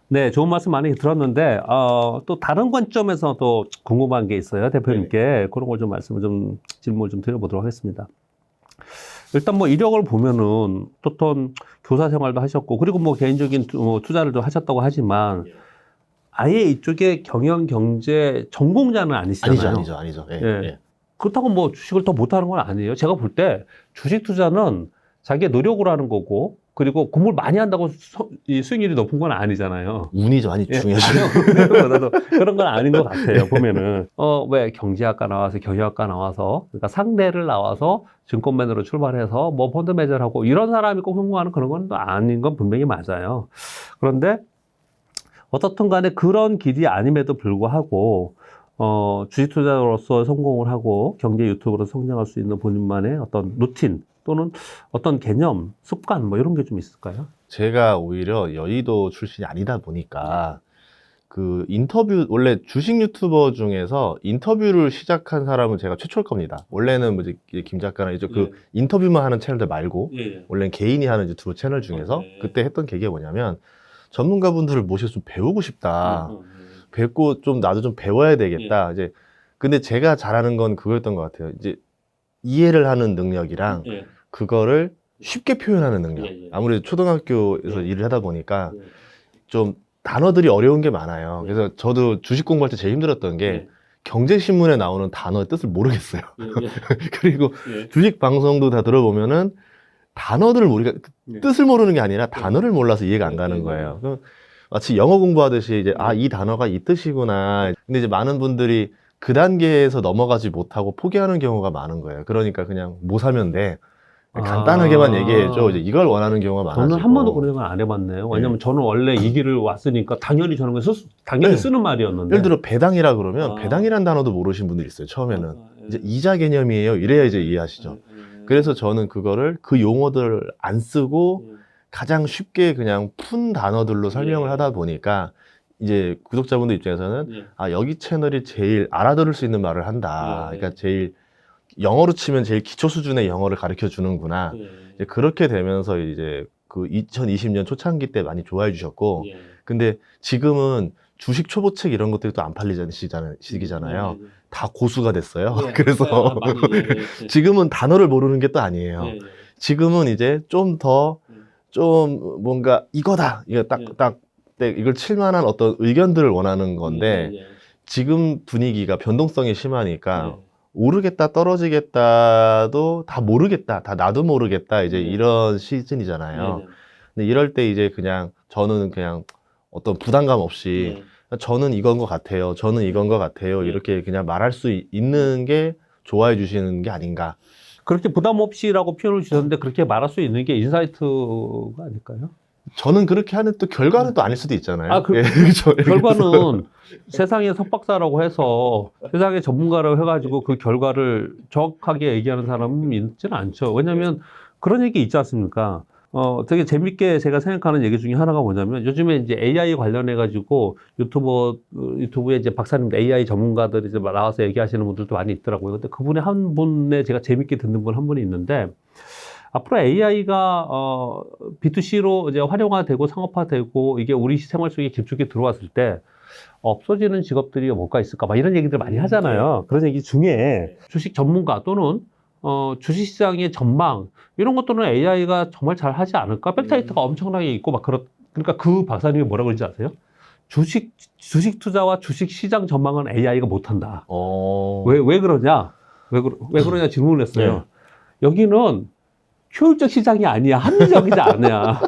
네, 좋은 말씀 많이 들었는데, 또 다른 관점에서 또 궁금한 게 있어요, 대표님께. 그런 걸 좀 질문을 좀 드려보도록 하겠습니다. 일단 뭐 이력을 보면은 어떤 교사 생활도 하셨고, 그리고 뭐 개인적인 투자를 좀 하셨다고 하지만, 아예 이쪽에 경영, 경제 전공자는 아니시잖아요. 아니죠. 예, 예. 예. 그렇다고 뭐 주식을 더 못하는 건 아니에요. 제가 볼 때 주식 투자는 자기의 노력으로 하는 거고, 그리고 공부를 많이 한다고 이 수익률이 높은 건 아니잖아요. 운이 많이 예, 중요하죠. 아니요. 나도 그런 건 아닌 것 같아요. 보면은 왜 경제학과 나와서 경영학과 나와서 그러니까 상대를 나와서 증권맨으로 출발해서 뭐 펀드 매저하고 이런 사람이 꼭 성공하는 그런 건 아닌 건 분명히 맞아요. 그런데 어떻든 간에 그런 길이 아님에도 불구하고 주식 투자로서 성공을 하고 경제 유튜브로 성장할 수 있는 본인만의 어떤 루틴 또는 어떤 개념, 습관 뭐 이런 게 좀 있을까요? 제가 오히려 여의도 출신이 아니다 보니까 그 인터뷰, 원래 주식 유튜버 중에서 인터뷰를 시작한 사람은 제가 최초일 겁니다. 원래는 뭐 이제 김 작가나 이제 그 인터뷰만 하는 채널들 말고 원래는 개인이 하는 유튜브 채널 중에서 그때 했던 계기가 뭐냐면 전문가분들을 모셔서 좀 배우고 싶다. 뵙고 좀 나도 좀 배워야 되겠다. 이제 근데 제가 잘하는 건 그거였던 것 같아요. 이제 이해를 하는 능력이랑 그거를 쉽게 표현하는 능력. 아무래도 초등학교에서 일을 하다 보니까 좀 단어들이 어려운 게 많아요. 그래서 저도 주식 공부할 때 제일 힘들었던 게 경제신문에 나오는 단어의 뜻을 모르겠어요. 그리고 주식 방송도 다 들어보면은 단어들을 모르니까 뜻을 모르는 게 아니라 단어를 몰라서 이해가 안 가는 거예요. 그럼 마치 영어 공부하듯이 이제 이 단어가 이 뜻이구나. 근데 이제 많은 분들이 그 단계에서 넘어가지 못하고 포기하는 경우가 많은 거예요. 그러니까 그냥 뭐 사면 돼. 간단하게만 얘기해줘. 이제 이걸 원하는 경우가 많아지고. 저는 한 번도 그런 건 안 해봤네요. 왜냐면 저는 원래 이 길을 왔으니까 당연히 저는 당연히 쓰는 말이었는데. 예를 들어 배당이라 그러면 배당이란 단어도 모르시는 분들이 있어요. 처음에는. 이제 이자 개념이에요. 이래야 이제 이해하시죠. 그래서 저는 그거를 그 용어들을 안 쓰고 가장 쉽게 그냥 푼 단어들로 설명을 하다 보니까 이제 구독자분들 입장에서는 여기 채널이 제일 알아들을 수 있는 말을 한다. 그러니까 제일 영어로 치면 제일 기초 수준의 영어를 가르쳐 주는구나. 이제 그렇게 되면서 이제 그 2020년 초창기 때 많이 좋아해 주셨고, 근데 지금은 주식 초보책 이런 것들이 또 안 팔리는 시기잖아요. 다 고수가 됐어요. 그래서 지금은 단어를 모르는 게 또 아니에요. 지금은 이제 좀 뭔가 이거다. 이거 딱 이걸 칠 만한 어떤 의견들을 원하는 건데, 지금 분위기가 변동성이 심하니까 오르겠다, 떨어지겠다도 다 모르겠다, 다 나도 모르겠다, 이제 이런 시즌이잖아요. 근데 이럴 때 이제 저는 그냥 어떤 부담감 없이 저는 이건 것 같아요, 저는 이건 것 같아요, 이렇게 그냥 말할 수 있는 게 좋아해 주시는 게 아닌가. 그렇게 부담 없이라고 표현을 주셨는데 그렇게 말할 수 있는 게 인사이트가 아닐까요? 저는 그렇게 하는 또 결과는 또 아닐 수도 있잖아요. 결과는 세상의 석박사라고 해서 세상의 전문가라고 해가지고 그 결과를 정확하게 얘기하는 사람은 있지는 않죠. 왜냐하면 그런 얘기 있지 않습니까? 되게 재밌게 제가 생각하는 얘기 중에 하나가 뭐냐면 요즘에 이제 AI 관련해가지고 유튜브에 이제 박사님들 AI 전문가들이 이제 나와서 얘기하시는 분들도 많이 있더라고요. 근데 그분의 한 분에 제가 재밌게 듣는 분 한 분이 있는데 앞으로 AI가 B2C로 이제 활용화되고 상업화되고 이게 우리 생활 속에 깊숙이 들어왔을 때 없어지는 직업들이 뭐가 있을까? 막 이런 얘기들 많이 하잖아요. 그런 얘기 중에 주식 전문가 또는 주식시장의 전망 이런 것들은 AI가 정말 잘 하지 않을까? 백데이터가 엄청나게 있고 막 그러니까 그 박사님이 뭐라고 그러는지 아세요? 주식 투자와 주식 시장 전망은 AI가 못한다. 왜 그러냐? 왜 그러냐 질문을 했어요. 여기는 효율적 시장이 아니야. 합리적이지 않아.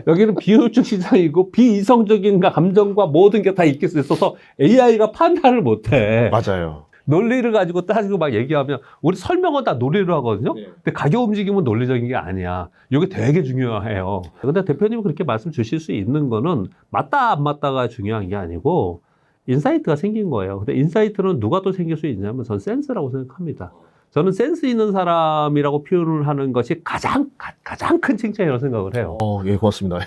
여기는 비효율적 시장이고 비이성적인 감정과 모든 게 다 있어서 AI가 판단을 못해. 맞아요. 논리를 가지고 따지고 막 얘기하면 우리 설명은 다 논리로 하거든요. 근데 가격 움직임은 논리적인 게 아니야. 이게 되게 중요해요. 근데 대표님이 그렇게 말씀 주실 수 있는 거는 맞다 안 맞다가 중요한 게 아니고 인사이트가 생긴 거예요. 근데 인사이트는 누가 또 생길 수 있냐면 전 센스라고 생각합니다. 저는 센스 있는 사람이라고 표현을 하는 것이 가장 큰 칭찬이라고 생각을 해요. 예, 고맙습니다.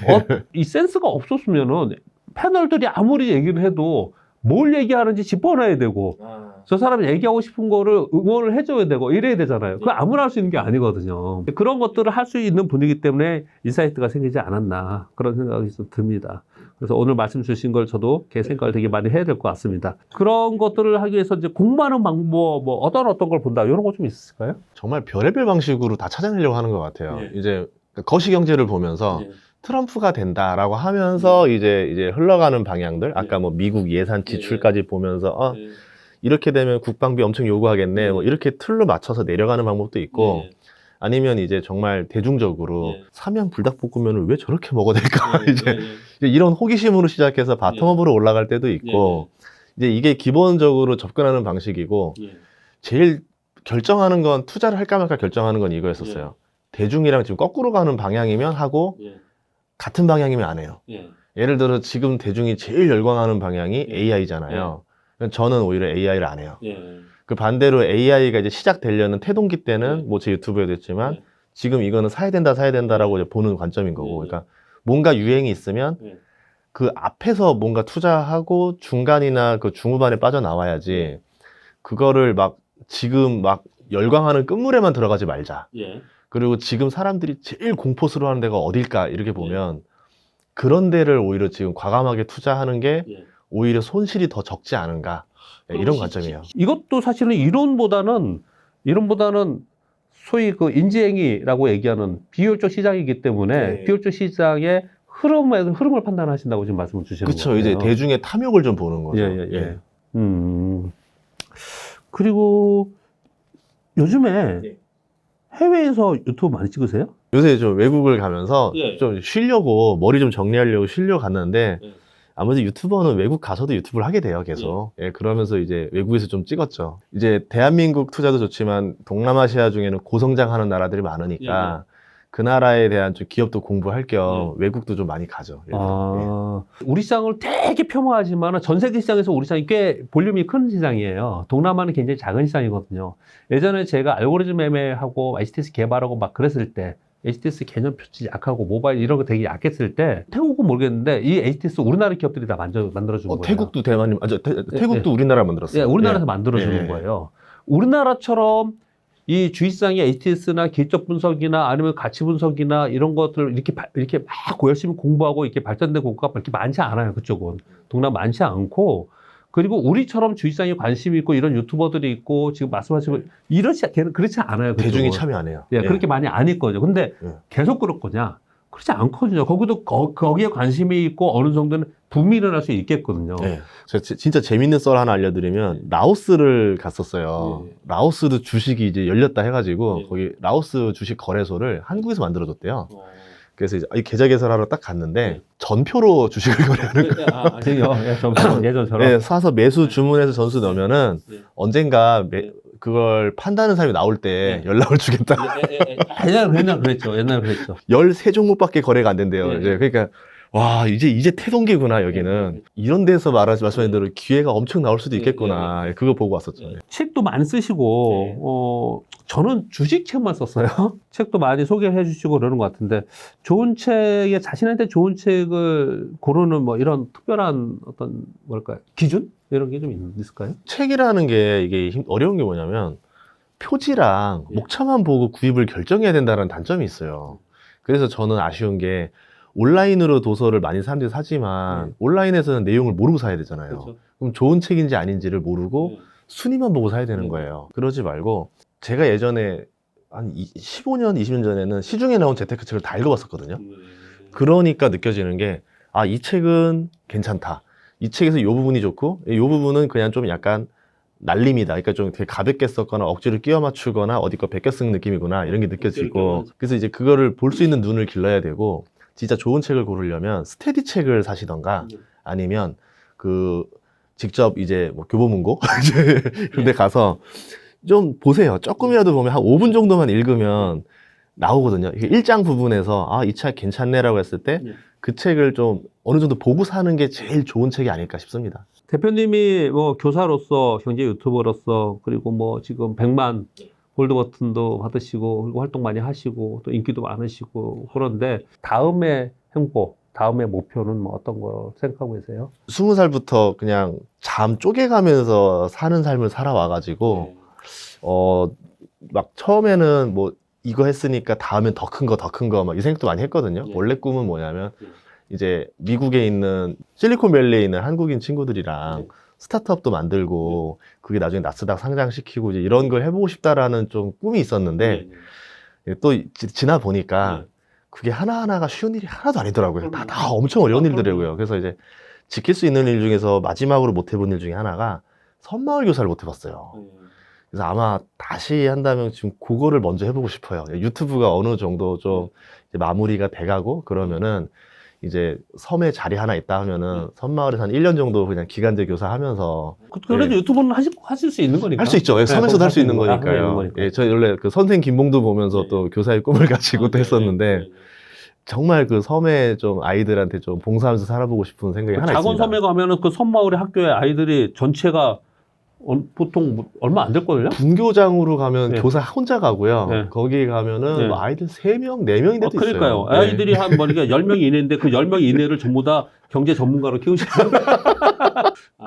이 센스가 없었으면은 패널들이 아무리 얘기를 해도 뭘 얘기하는지 짚어놔야 되고 저 사람이 얘기하고 싶은 거를 응원을 해줘야 되고 이래야 되잖아요. 그거 아무나 할 수 있는 게 아니거든요. 그런 것들을 할 수 있는 분이기 때문에 인사이트가 생기지 않았나 그런 생각이 좀 듭니다. 그래서 오늘 말씀 주신 걸 저도 개 생각을 되게 많이 해야 될 것 같습니다. 그런 것들을 하기 위해서 이제 공부하는 방법, 뭐 어떤 걸 본다 이런 거 좀 있을까요? 정말 별의별 방식으로 다 찾아내려고 하는 것 같아요. 예. 이제 거시경제를 보면서 예. 트럼프가 된다라고 하면서 이제 흘러가는 방향들, 아까 뭐 미국 예산 지출까지 보면서 이렇게 되면 국방비 엄청 요구하겠네, 뭐 이렇게 틀로 맞춰서 내려가는 방법도 있고, 아니면 이제 정말 대중적으로 삼양 불닭볶음면을 왜 저렇게 먹어야 될까 이제 이런 호기심으로 시작해서 바텀업으로 올라갈 때도 있고, 이제 이게 기본적으로 접근하는 방식이고, 제일 결정하는 건 투자를 할까 말까 결정하는 건 이거였었어요. 대중이랑 지금 거꾸로 가는 방향이면 하고 같은 방향이면 안 해요. 예를 들어 지금 대중이 제일 열광하는 방향이 AI잖아요. 저는 오히려 AI를 안 해요. 그 반대로 AI가 이제 시작되려는 태동기 때는 뭐 제 유튜브에도 했지만 지금 이거는 사야 된다라고 이제 보는 관점인 거고, 그러니까 뭔가 유행이 있으면 그 앞에서 뭔가 투자하고 중간이나 그 중후반에 빠져나와야지, 그거를 막 지금 막 열광하는 끝물에만 들어가지 말자. 그리고 지금 사람들이 제일 공포스러워하는 데가 어딜까 이렇게 보면 그런 데를 오히려 지금 과감하게 투자하는 게 오히려 손실이 더 적지 않은가, 이런 관점이에요. 이것도 사실은 이론보다는 소위 그 인지행위라고 얘기하는 비효율적 시장이기 때문에 비효율적 시장의 흐름을 판단하신다고 지금 말씀을 주시는 거예요. 그렇죠. 이제 대중의 탐욕을 좀 보는 거죠. 예. 그리고 요즘에 해외에서 유튜브 많이 찍으세요? 요새 좀 외국을 가면서 좀 쉬려고, 머리 좀 정리하려고 쉬려고 갔는데, 아무래도 유튜버는 외국 가서도 유튜브를 하게 돼요, 계속. 그러면서 이제 외국에서 좀 찍었죠. 이제 대한민국 투자도 좋지만 동남아시아 중에는 고성장하는 나라들이 많으니까 그 나라에 대한 좀 기업도 공부할 겸 외국도 좀 많이 가죠. 우리 시장을 되게 폄하하지만 전 세계 시장에서 우리 시장이 꽤 볼륨이 큰 시장이에요. 동남아는 굉장히 작은 시장이거든요. 예전에 제가 알고리즘 매매하고 HTS 개발하고 막 그랬을 때, HTS 개념 표시 약하고 모바일 이런 거 되게 약했을 때, 태국은 모르겠는데 이 HTS 우리나라 기업들이 다 만들어준 거예요. 태국도 대만님, 태국도 우리나라 만들었어요. 우리나라에서 만들어주는 거예요. 우리나라처럼 이 주식시장의 HTS나 기술적 분석이나 아니면 가치 분석이나 이런 것들을 이렇게 막 열심히 공부하고 이렇게 발전된 국가가 그렇게 많지 않아요. 그쪽은. 동남아 많지 않고, 그리고 우리처럼 주식시장에 관심이 있고 이런 유튜버들이 있고 지금 말씀하신 그렇지 않아요. 그쪽은. 대중이 참여 안 해요. 그렇게 많이 안 있거든요. 근데 계속 그럴 거냐? 그렇지 않거든요. 거기도 거기에 관심이 있고 어느 정도는 붐이 일어날 수 있겠거든요. 제가 진짜 재밌는 썰 하나 알려드리면, 라오스를 갔었어요. 라오스도 주식이 이제 열렸다 해가지고 거기 라오스 주식 거래소를 한국에서 만들어줬대요. 그래서 이제 계좌 개설하러 딱 갔는데 전표로 주식을 거래하는 거예요. 예전처럼. 사서 매수 주문해서 전수 넣으면은 언젠가 그걸 판다는 사람이 나올 때 연락을 주겠다. 옛날 그랬죠. 13종목밖에 거래가 안 된대요. 이제 그러니까 와, 이제 태동기구나, 여기는. 이런 데서 말씀하신 대로 기회가 엄청 나올 수도 있겠구나. 그거 보고 왔었죠. 책도 많이 쓰시고, 저는 주식책만 썼어요. 책도 많이 소개해 주시고 그러는 것 같은데, 좋은 책에, 자신한테 좋은 책을 고르는 뭐 이런 특별한 어떤, 뭐랄까요, 기준? 이런 게 좀 있을까요? 책이라는 게 이게 어려운 게 뭐냐면, 표지랑 목차만 보고 구입을 결정해야 된다는 단점이 있어요. 그래서 저는 아쉬운 게, 온라인으로 도서를 많이 사람들이 사지만 온라인에서는 내용을 모르고 사야 되잖아요. 그렇죠. 그럼 좋은 책인지 아닌지를 모르고 순위만 보고 사야 되는 거예요. 그러지 말고, 제가 예전에 한 15년, 20년 전에는 시중에 나온 재테크 책을 다 읽어봤었거든요. 그러니까 느껴지는 게, 아, 이 책은 괜찮다. 이 책에서 이 부분이 좋고, 이 부분은 그냥 좀 약간 날림이다. 그러니까 좀 되게 가볍게 썼거나 억지로 끼워 맞추거나 어디 거 베껴 쓴 느낌이구나, 이런 게 느껴지고, 그래서 이제 그거를 볼 수 있는 눈을 길러야 되고, 진짜 좋은 책을 고르려면 스테디 책을 사시던가, 아니면 직접 이제 뭐 교보문고 그런 데 가서 좀 보세요. 조금이라도 보면 한 5분 정도만 읽으면 나오거든요. 이게 1장 부분에서 아, 이 책 괜찮네라고 했을 때 그 책을 좀 어느 정도 보고 사는 게 제일 좋은 책이 아닐까 싶습니다. 대표님이 뭐 교사로서, 경제 유튜버로서, 그리고 뭐 지금 100만 골드 버튼도 받으시고, 그리고 활동 많이 하시고, 또 인기도 많으시고, 그런데 다음의 행보, 다음의 목표는 뭐 어떤 거 생각하고 계세요? 20살부터 그냥 잠 쪼개가면서 사는 삶을 살아와가지고, 막 처음에는 뭐 이거 했으니까 다음엔 더 큰 거, 막 이 생각도 많이 했거든요. 원래 꿈은 뭐냐면, 이제 미국에 있는 실리콘밸리에 있는 한국인 친구들이랑 스타트업도 만들고 그게 나중에 나스닥 상장시키고 이제 이런 걸 해보고 싶다라는 좀 꿈이 있었는데 또 지나 보니까 그게 하나하나가 쉬운 일이 하나도 아니더라고요. 다 엄청 어려운 일들이고요. 그래서 이제 지킬 수 있는 일 중에서 마지막으로 못 해본 일 중에 하나가 선마을 교사를 못 해봤어요. 그래서 아마 다시 한다면 지금 그거를 먼저 해보고 싶어요. 유튜브가 어느 정도 좀 이제 마무리가 돼가고 그러면은 이제 섬에 자리 하나 있다 하면은 섬마을에서 한 1년 정도 그냥 기간제 교사 하면서 그래도 유튜브는 하실 수 있는 거니까. 할 수 있죠. 섬에서도 할 수 있는 거니까요. 거니까. 예, 저 원래 그 선생 김봉도 보면서 또 교사의 꿈을 가지고 또 했었는데 정말 그 섬에 좀 아이들한테 좀 봉사하면서 살아보고 싶은 생각이 하나 작은 있습니다. 섬에 가면은 그 섬마을의 학교의 아이들이 전체가 보통 얼마 안 될걸요? 분교장으로 가면 네. 교사 혼자 가고요. 네. 거기 가면은 네. 뭐 아이들 3명, 4명인 데도 그러니까요. 있어요. 네. 아이들이 한 머리가 10명 이내인데 그 10명 이내를 전부 다 경제 전문가로 키우시는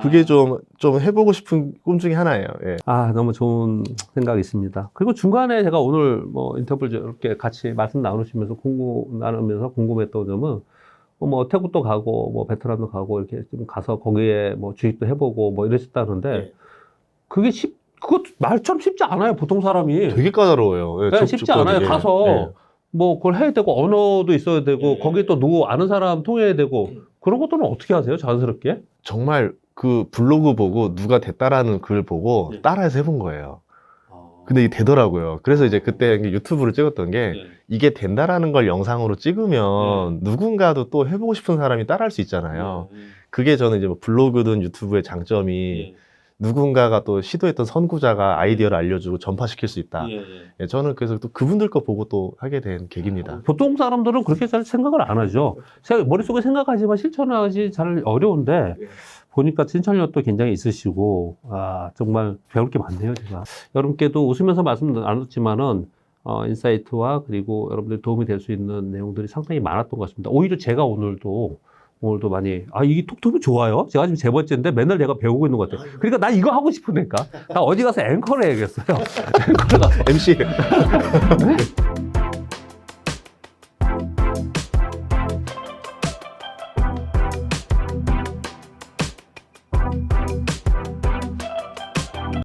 그게 좀 해보고 싶은 꿈 중에 하나예요. 예. 너무 좋은 생각이 있습니다. 그리고 중간에 제가 오늘 뭐 인터뷰를 이렇게 같이 말씀 나누면서 궁금했던 점은 뭐 태국도 가고 뭐 베트남도 가고 이렇게 좀 가서 거기에 뭐 주식도 해보고 뭐 이러셨다는데 네. 그것도 말처럼 쉽지 않아요. 보통 사람이. 되게 까다로워요. 예, 네, 쉽지 않아요. 게. 가서 예. 뭐 그걸 해야 되고 언어도 있어야 되고 네. 거기에 또 누구 아는 사람 통해야 되고 그런 것들은 어떻게 하세요? 자연스럽게? 정말 그 블로그 보고 누가 됐다라는 글 보고 네. 따라해서 해본 거예요. 근데 이게 되더라고요. 그래서 이제 그때 유튜브를 찍었던 게 이게 된다라는 걸 영상으로 찍으면 누군가도 또 해보고 싶은 사람이 따라할 수 있잖아요. 그게 저는 이제 뭐 블로그든 유튜브의 장점이 누군가가 또 시도했던 선구자가 아이디어를 알려주고 전파시킬 수 있다. 예, 저는 그래서 또 그분들 거 보고 또 하게 된 계기입니다. 보통 사람들은 그렇게 잘 생각을 안 하죠. 머릿속에 생각하지만 실천하기 잘 어려운데 보니까 진천력도 굉장히 있으시고 정말 배울 게 많네요. 제가 여러분께도 웃으면서 말씀 나눴지만은 인사이트와 그리고 여러분들 도움이 될 수 있는 내용들이 상당히 많았던 것 같습니다. 오히려 제가 오늘도 많이 이게 톡톡이 좋아요. 제가 지금 세 번째인데 맨날 내가 배우고 있는 것 같아요. 그러니까 나 이거 하고 싶으니까 나 어디 가서 앵커를 해야겠어요. 앵커를 가서 MC. 네?